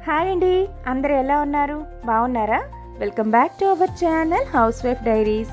Hi అండి, అందరూ ఎలా ఉన్నారు? బాగున్నారా? Welcome back to our channel house wife diaries.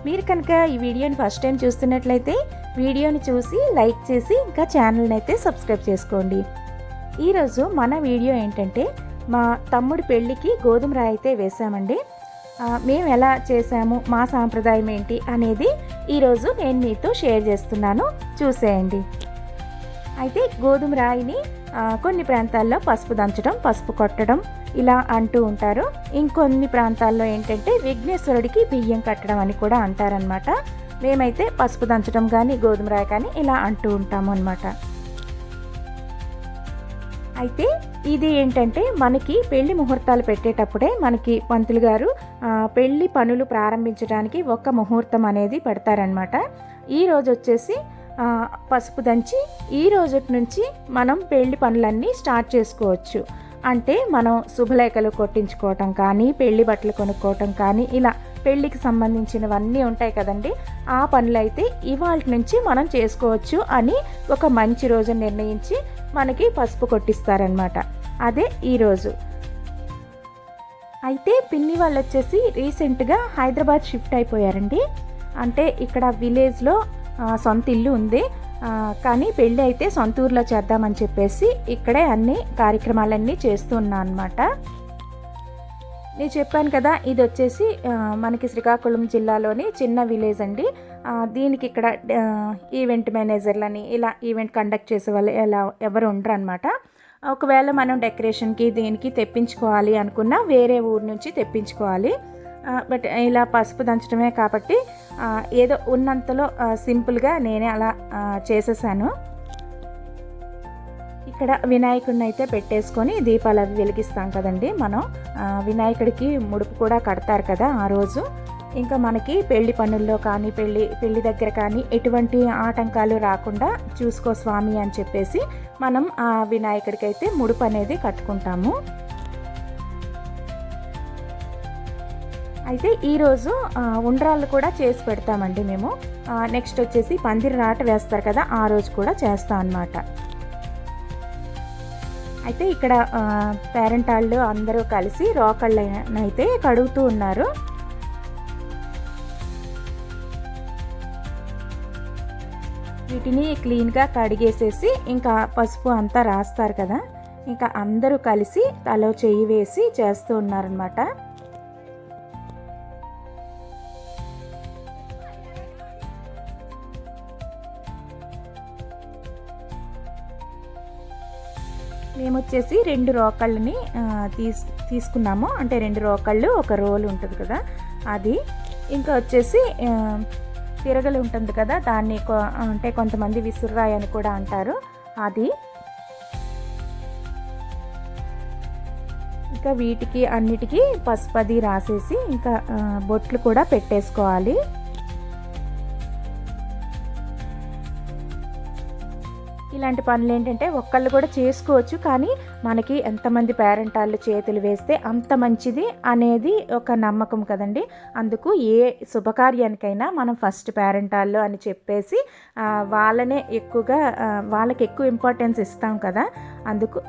మీరు కనుక ఈ వీడియోని ఫస్ట్ టైం చూస్తున్నట్లయితే వీడియోని చూసి లైక్ చేసి ఇంకా ఛానల్ని అయితే సబ్స్క్రైబ్ చేసుకోండి. ఈరోజు మన వీడియో ఏంటంటే మా తమ్ముడి పెళ్ళికి గోధుమ రాయి అయితే వేసామండి. మేము ఎలా చేసాము, మా సాంప్రదాయం ఏంటి అనేది ఈరోజు నేను మీతో షేర్ చేస్తున్నాను, చూసేయండి. అయితే గోధుమ రాయిని కొన్ని ప్రాంతాల్లో పసుపు దంచడం, పసుపు కొట్టడం ఇలా అంటూ ఉంటారు. ఇంకొన్ని ప్రాంతాల్లో ఏంటంటే విఘ్నేశ్వరుడికి బియ్యం కట్టడం అని కూడా అంటారనమాట. మేమైతే పసుపు దంచడం కానీ గోధుమ రాయి కానీ ఇలా అంటూ ఉంటాము అనమాట. అయితే ఇది ఏంటంటే మనకి పెళ్లి ముహూర్తాలు పెట్టేటప్పుడే మనకి పంతులు గారు పెళ్లి పనులు ప్రారంభించడానికి ఒక ముహూర్తం అనేది పెడతారనమాట. ఈరోజు వచ్చేసి పసుపు దంచి ఈ రోజు నుంచి మనం పెళ్లి పనులన్నీ స్టార్ట్ చేసుకోవచ్చు. అంటే మనం శుభలేఖలు కొట్టించుకోవటం కానీ, పెళ్లి బట్టలు కొనుక్కోవటం కానీ, ఇలా పెళ్ళికి సంబంధించినవన్నీ ఉంటాయి కదండి. ఆ పనులు అయితే ఇవాళ నుంచి మనం చేసుకోవచ్చు అని ఒక మంచి రోజు నిర్ణయించి మనకి పసుపు కొట్టిస్తారనమాట. అదే ఈరోజు. అయితే పిన్ని వాళ్ళు వచ్చేసి రీసెంట్గా హైదరాబాద్ షిఫ్ట్ అయిపోయారండి. అంటే ఇక్కడ విలేజ్లో సొంత ఇల్లు ఉంది, కానీ పెళ్ళి అయితే సొంత ఊర్లో చేద్దామని చెప్పేసి ఇక్కడే అన్ని కార్యక్రమాలన్నీ చేస్తూ ఉన్నాను అనమాట. నేను చెప్పాను కదా, ఇది వచ్చేసి మనకి శ్రీకాకుళం జిల్లాలోని చిన్న విలేజ్ అండి. దీనికి ఇక్కడ ఈవెంట్ మేనేజర్లని ఇలా ఈవెంట్ కండక్ట్ చేసే వాళ్ళు ఎవరు ఉండరు అనమాట. ఒకవేళ మనం డెకరేషన్కి దీనికి తెప్పించుకోవాలి అనుకున్నా వేరే ఊరు నుంచి తెప్పించుకోవాలి. బట్ ఇలా పసుపు దంచడమే కాబట్టి ఏదో ఉన్నంతలో సింపుల్గా నేనే అలా చేసేసాను. ఇక్కడ వినాయకుడిని అయితే పెట్టేసుకొని దీపాలు అవి వెలిగిస్తాం కదండి మనం. వినాయకుడికి ముడుపు కూడా కడతారు కదా ఆ రోజు. ఇంకా మనకి పెళ్లి పనుల్లో కానీ పెళ్లి దగ్గర కానీ ఎటువంటి ఆటంకాలు రాకుండా చూసుకో స్వామి అని చెప్పేసి మనం ఆ వినాయకుడికి అయితే ముడుపు అనేది కట్టుకుంటాము. అయితే ఈరోజు ఉండ్రాళ్ళు కూడా చేసి పెడతామండి మేము. నెక్స్ట్ వచ్చేసి పందిరి రాట వేస్తారు కదా, ఆ రోజు కూడా చేస్తాం అన్నమాట. అయితే ఇక్కడ పేరెంట్ వాళ్ళు అందరూ కలిసి రోకళ్ళని అయితే కడుగుతూ ఉన్నారు. వీటిని క్లీన్గా కడిగేసేసి ఇంకా పసుపు అంతా రాస్తారు కదా, ఇంకా అందరూ కలిసి తలో చెయ్యి వేసి చేస్తూ ఉన్నారనమాట. మేము వచ్చేసి 2 రోకళ్ళని తీసుకున్నాము. అంటే 2 రోకళ్ళు, ఒక రోలు ఉంటుంది కదా అది. ఇంకా వచ్చేసి తిరగలి ఉంటుంది కదా, దాన్ని అంటే కొంతమంది విసుర్రాయి అని కూడా అంటారు, అది. ఇంకా వీటికి అన్నిటికీ పసుపది రాసేసి ఇంకా బొట్లు కూడా పెట్టేసుకోవాలి. ఇలాంటి పనులు ఏంటంటే ఒక్కళ్ళు కూడా చేసుకోవచ్చు, కానీ మనకి ఎంతమంది పేరెంట్ వాళ్ళు చేతులు వేస్తే అంత మంచిది అనేది ఒక నమ్మకం కదండి. అందుకు ఏ శుభకార్యానికైనా మనం ఫస్ట్ పేరెంట్ వాళ్ళు అని చెప్పేసి వాళ్ళకి ఎక్కువ ఇంపార్టెన్స్ ఇస్తాం కదా. అందుకు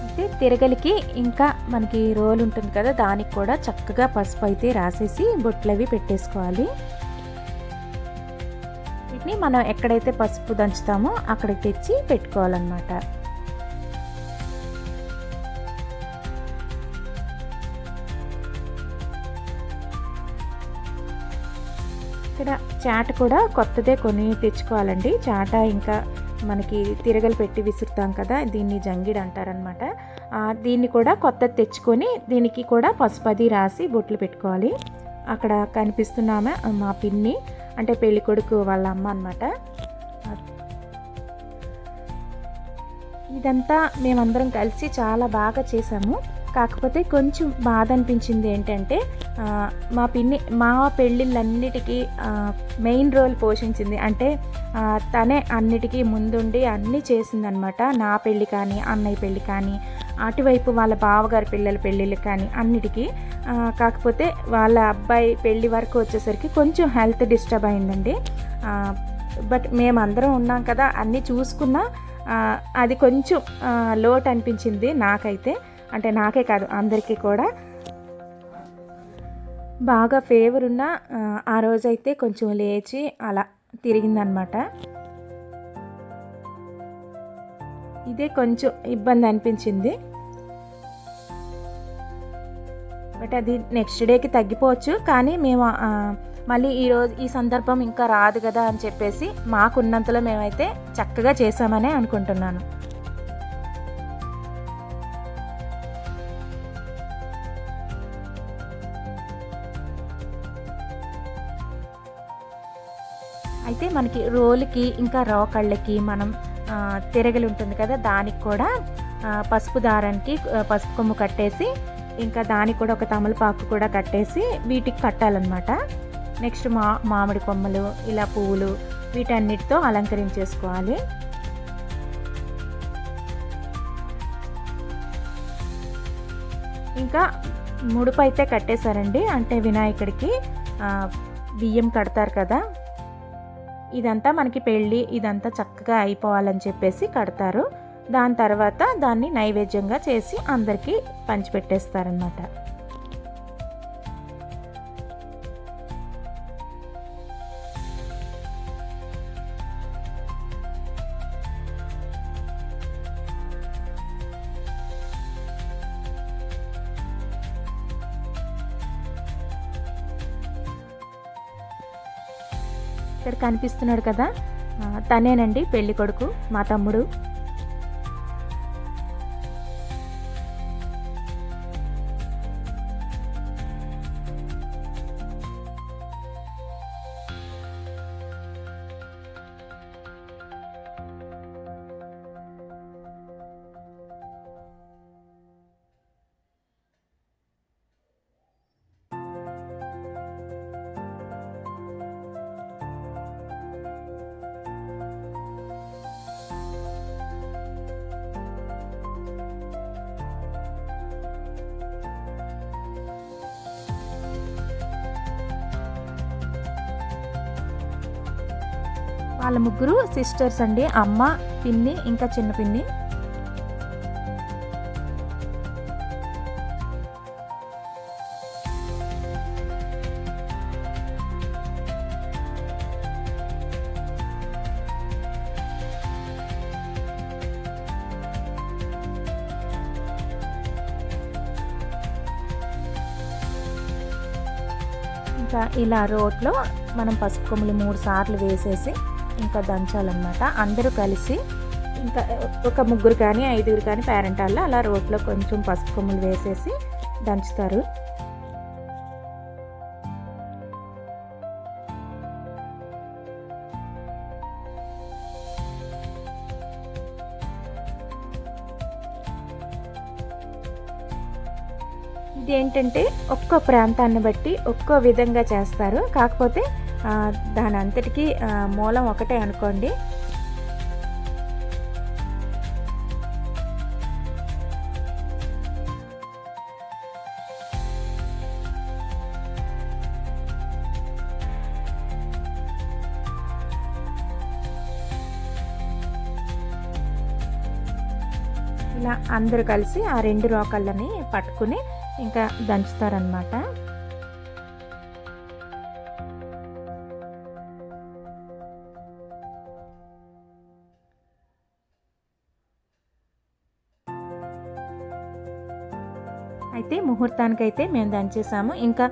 అయితే తిరగలికి ఇంకా మనకి రోల్ ఉంటుంది కదా, దానికి కూడా చక్కగా పసుపు అయితే రాసేసి బొట్లు అవి పెట్టేసుకోవాలి. వీటిని మనం ఎక్కడైతే పసుపు దంచుతామో అక్కడికి తెచ్చి పెట్టుకోవాలన్నమాట. ఇక్కడ చాట కూడా కొత్తదే కొని తెచ్చుకోవాలండి. చాట ఇంకా మనకి తిరగలు పెట్టి విసురుతాం కదా, దీన్ని జంగిడ్ అంటారనమాట. దీన్ని కూడా కొత్తది తెచ్చుకొని దీనికి కూడా పసుపది రాసి బొట్లు పెట్టుకోవాలి. అక్కడ కనిపిస్తున్నామే మా పిన్ని, అంటే పెళ్ళికొడుకు వాళ్ళ అమ్మ అనమాట. ఇదంతా మేమందరం కలిసి చాలా బాగా చేసాము. కాకపోతే కొంచెం బాధ అనిపించింది ఏంటంటే మా పెళ్ళిళ్ళన్నిటికీ మెయిన్ రోల్ పోషించింది. అంటే తనే అన్నిటికీ ముందుండి అన్నీ చేసిందనమాట. నా పెళ్ళి కానీ, అన్నయ్య పెళ్ళి కానీ, అటువైపు వాళ్ళ బావగారి పిల్లల పెళ్ళిళ్ళు కానీ అన్నిటికీ. కాకపోతే వాళ్ళ అబ్బాయి పెళ్ళి వరకు వచ్చేసరికి కొంచెం హెల్త్ డిస్టర్బ్ అయిందండి. బట్ మేమందరం ఉన్నాం కదా, అన్నీ చూసుకున్నా అది కొంచెం లోటు అనిపించింది నాకైతే. అంటే నాకే కాదు, అందరికీ కూడా. బాగా ఫేవర్ ఉన్న ఆ రోజైతే కొంచెం లేచి అలా తిరిగిందనమాట. ఇదే కొంచెం ఇబ్బంది అనిపించింది. బట్ అది నెక్స్ట్ డేకి తగ్గిపోవచ్చు. కానీ మేము మళ్ళీ ఈ సందర్భం ఇంకా రాదు కదా అని చెప్పేసి మాకున్నంతలో మేమైతే చక్కగా చేసామనే అనుకుంటున్నాను. అయితే మనకి రోలుకి ఇంకా రోకళ్ళకి మనం తిరగలి ఉంటుంది కదా, దానికి కూడా పసుపు దారానికి పసుపు కొమ్ము కట్టేసి ఇంకా దానికి కూడా ఒక తమలపాకు కూడా కట్టేసి వీటికి కట్టాలన్నమాట. నెక్స్ట్ మామిడి కొమ్మలు, ఇలా పువ్వులు, వీటన్నిటితో అలంకరించేసుకోవాలి. ఇంకా ముడుపు అయితే కట్టేశారండి. అంటే వినాయకుడికి బియ్యం కడతారు కదా, ఇదంతా మనకి పెళ్ళి ఇదంతా చక్కగా అయిపోవాలని చెప్పేసి కడతారు. దాని తర్వాత దాన్ని నైవేద్యంగా చేసి అందరికీ పంచిపెట్టేస్తారనమాట. ఇక్కడ కనిపిస్తున్నాడు కదా, తనేనండి పెళ్లి కొడుకు, మా తమ్ముడు. వాళ్ళ ముగ్గురు సిస్టర్స్ అండి, అమ్మ, పిన్ని, ఇంకా చిన్న పిన్ని. ఇంకా ఇలా రోట్లో మనం పసుపు కొమ్ములు 3 సార్లు వేసేసి ఇంకా దంచాలన్నమాట. అందరూ కలిసి ఇంకా ఒక 3 కానీ 5 కానీ పేరెంట్ వాళ్ళు అలా రోట్లో కొంచెం పసుపు కొమ్ములు వేసేసి దంచుతారు. ఇదేంటంటే ఒక్కో ప్రాంతాన్ని బట్టి ఒక్కో విధంగా చేస్తారు. కాకపోతే దాని అంతటికీ మూలం ఒకటే అనుకోండి. ఇలా అందరూ కలిసి ఆ 2 రోకళ్ళని పట్టుకుని ఇంకా దంచుతారనమాట. అయితే ముహూర్తానికైతే మేము దంచేసాము. ఇంకా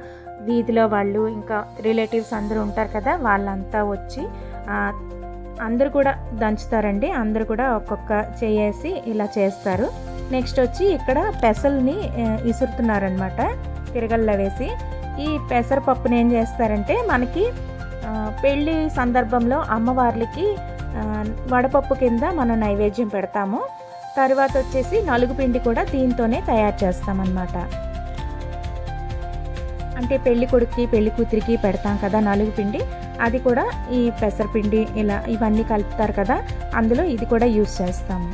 వీధిలో వాళ్ళు ఇంకా రిలేటివ్స్ అందరూ ఉంటారు కదా, వాళ్ళంతా వచ్చి అందరూ కూడా దంచుతారండి. అందరూ కూడా ఒక్కొక్క చేసి ఇలా చేస్తారు. నెక్స్ట్ వచ్చి ఇక్కడ పెసల్ని ఇసురుతున్నారనమాట తిరగల్లో వేసి. ఈ పెసరపప్పుని ఏం చేస్తారంటే మనకి పెళ్ళి సందర్భంలో అమ్మవార్లకి వడపప్పు కింద మనం నైవేద్యం పెడతాము. తర్వాత వచ్చేసి నలుగు పిండి కూడా దీంతోనే తయారు చేస్తామన్నమాట. అంటే పెళ్లి కొడుకుకి పెళ్లి కూతురికి పెడతాం కదా నలుగు పిండి, అది కూడా ఈ పెసరపిండి ఇలా ఇవన్నీ కలుపుతారు కదా, అందులో ఇది కూడా యూస్ చేస్తాము.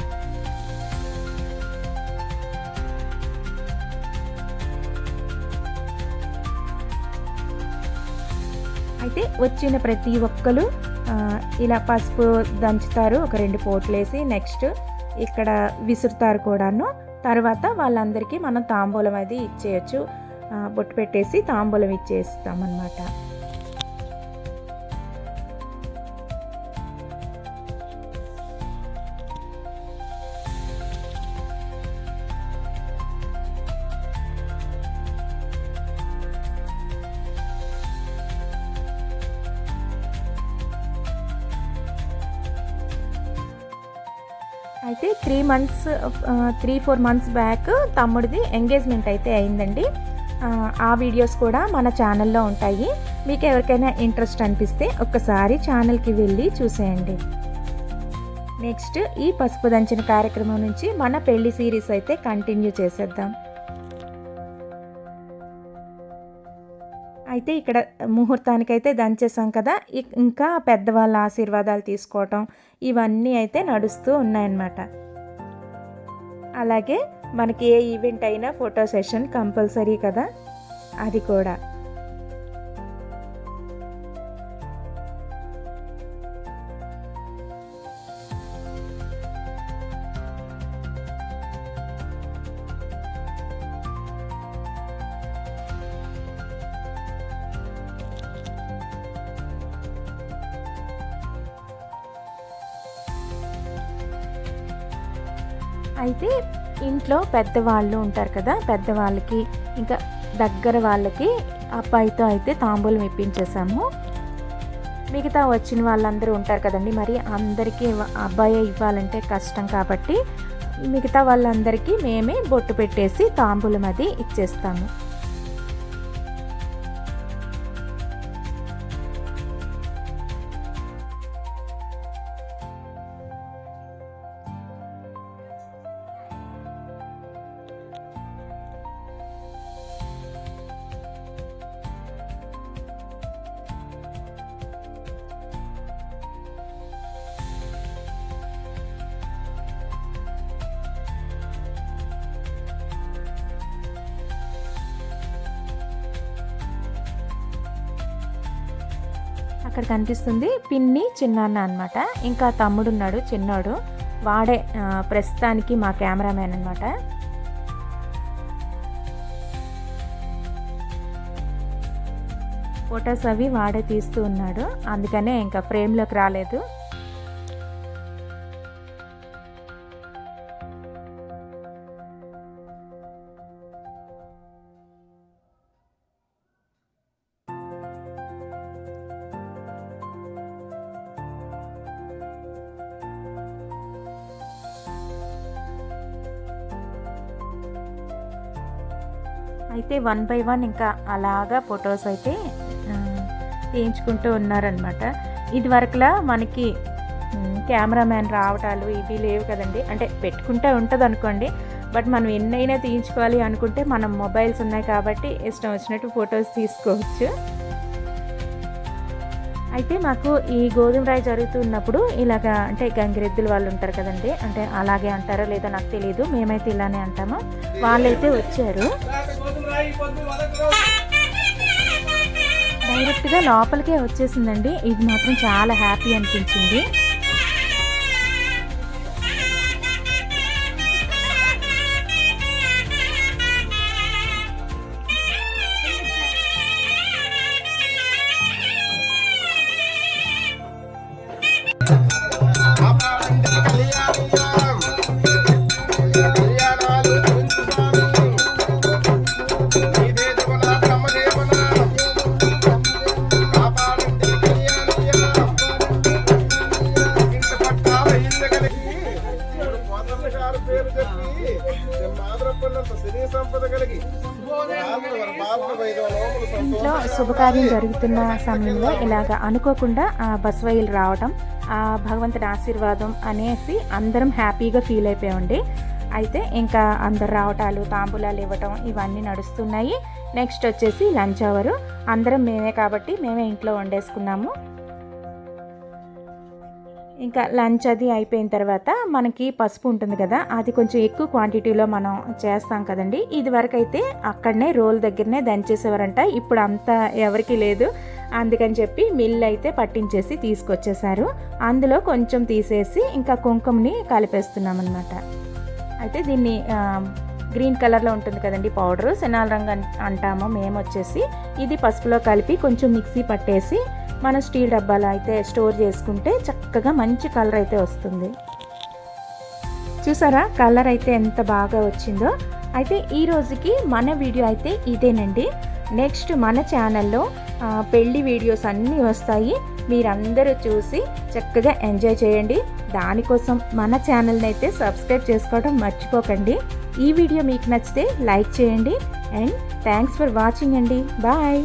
అయితే వచ్చిన ప్రతి ఒక్కరు ఇలా పసుపు దంచుతారు, ఒక 2 పోట్లేసి నెక్స్ట్ ఇక్కడ విసురుతారు కూడాను. తర్వాత వాళ్ళందరికీ మనం తాంబూలం అది ఇచ్చేయచ్చు, బొట్టు పెట్టేసి తాంబూలం ఇచ్చేస్తామన్నమాట. అయితే 3-4 మంత్స్ బ్యాక్ తమ్ముడిది ఎంగేజ్మెంట్ అయితే అయిందండి. ఆ వీడియోస్ కూడా మన ఛానల్లో ఉంటాయి. మీకు ఎవరికైనా ఇంట్రెస్ట్ అనిపిస్తే ఒక్కసారి ఛానల్కి వెళ్ళి చూసేయండి. నెక్స్ట్ ఈ పసుపు దంచిన కార్యక్రమం నుంచి మన పెళ్లి సిరీస్ అయితే కంటిన్యూ చేసేద్దాం. అయితే ఇక్కడ ముహూర్తానికైతే దంచేసాం కదా, ఇంకా పెద్దవాళ్ళ ఆశీర్వాదాలు తీసుకోవటం ఇవన్నీ అయితే నడుస్తూ ఉన్నాయన్నమాట. అలాగే మనకి ఏ ఈవెంట్ అయినా ఫోటో సెషన్ కంపల్సరీ కదా, అది కూడా. అయితే ఇంట్లో పెద్దవాళ్ళు ఉంటారు కదా, పెద్దవాళ్ళకి ఇంకా దగ్గర వాళ్ళకి అబ్బాయితో అయితే తాంబూలం ఇప్పించేసాము. మిగతా వచ్చిన వాళ్ళందరూ ఉంటారు కదండి, మరి అందరికీ అబ్బాయే ఇవ్వాలంటే కష్టం కాబట్టి మిగతా వాళ్ళందరికీ మేమే బొట్టు పెట్టేసి తాంబూలం అది ఇచ్చేస్తాము. అక్కడ కనిపిస్తుంది పిన్ని చిన్నాన్న అనమాట. ఇంకా తమ్ముడు ఉన్నాడు చిన్నాడు, వాడే ప్రస్తుతానికి మా కెమెరామ్యాన్ అనమాట. ఫొటోస్ అవి వాడే తీస్తూ ఉన్నాడు, అందుకనే ఇంకా ఫ్రేమ్లోకి రాలేదు. అయితే 1 by 1 ఇంకా అలాగా ఫొటోస్ అయితే తీయించుకుంటూ ఉన్నారనమాట. ఇది వరకులా మనకి కెమెరామ్యాన్ రావటాలు ఇవి లేవు కదండి, అంటే పెట్టుకుంటే ఉంటుంది అనుకోండి, బట్ మనం ఎన్నైనా తీయించుకోవాలి అనుకుంటే మనం మొబైల్స్ ఉన్నాయి కాబట్టి ఇష్టం వచ్చినట్టు ఫొటోస్ తీసుకోవచ్చు. అయితే మాకు ఈ గోధుమ రాయి జరుగుతున్నప్పుడు ఇలాగా అంటే గంగిరెద్దులు వాళ్ళు ఉంటారు కదండి, అంటే అలాగే అంటారో లేదో నాకు తెలియదు, మేమైతే ఇలానే అంటాము. వాళ్ళైతే వచ్చారు, డైరెక్ట్గా లోపలికే వచ్చేసిందండి. ఇది మాత్రం చాలా హ్యాపీ అనిపించింది. ఇంట్లో శుభకార్యం జరుగుతున్న సమయంలో ఇలాగ అనుకోకుండా బసవయ్యలు రావటం, ఆ భగవంతుడి ఆశీర్వాదం అనేసి అందరం హ్యాపీగా ఫీల్ అయిపోయామండి. అయితే ఇంకా అందరు రావటాలు, తాంబూలాలు ఇవ్వటం ఇవన్నీ నడుస్తున్నాయి. నెక్స్ట్ వచ్చేసి లంచ్ అవరు. అందరం మేమే కాబట్టి మేమే ఇంట్లో వండేసుకున్నాము. ఇంకా లంచ్ అది అయిపోయిన తర్వాత మనకి పసుపు ఉంటుంది కదా, అది కొంచెం ఎక్కువ క్వాంటిటీలో మనం చేస్తాం కదండి. ఇది వరకు అయితే అక్కడనే రోల్ దగ్గరనే దంచేసేవారంట. ఇప్పుడు అంతా ఎవరికి లేదు, అందుకని చెప్పి మిల్ అయితే పట్టించేసి తీసుకొచ్చేసారు. అందులో కొంచెం తీసేసి ఇంకా కుంకుమని కలిపేస్తున్నాం అన్నమాట. అయితే దీన్ని గ్రీన్ కలర్లో ఉంటుంది కదండి పౌడరు, సెనాల్ రంగు అంటాము మేము వచ్చేసి. ఇది పసుపులో కలిపి కొంచెం మిక్సీ పట్టేసి మన స్టీల్ డబ్బాలో అయితే స్టోర్ చేసుకుంటే చక్కగా మంచి కలర్ అయితే వస్తుంది. చూసారా కలర్ అయితే ఎంత బాగా వచ్చిందో. అయితే ఈ రోజుకి మన వీడియో అయితే ఇదేనండి. నెక్స్ట్ మన ఛానల్లో పెళ్లి వీడియోస్ అన్నీ వస్తాయి, మీరందరూ చూసి చక్కగా ఎంజాయ్ చేయండి. దానికోసం మన ఛానల్ని అయితే సబ్స్క్రైబ్ చేసుకోవడం మర్చిపోకండి. ఈ వీడియో మీకు నచ్చితే లైక్ చేయండి. అండ్ థ్యాంక్స్ ఫర్ వాచింగ్ అండి. బాయ్.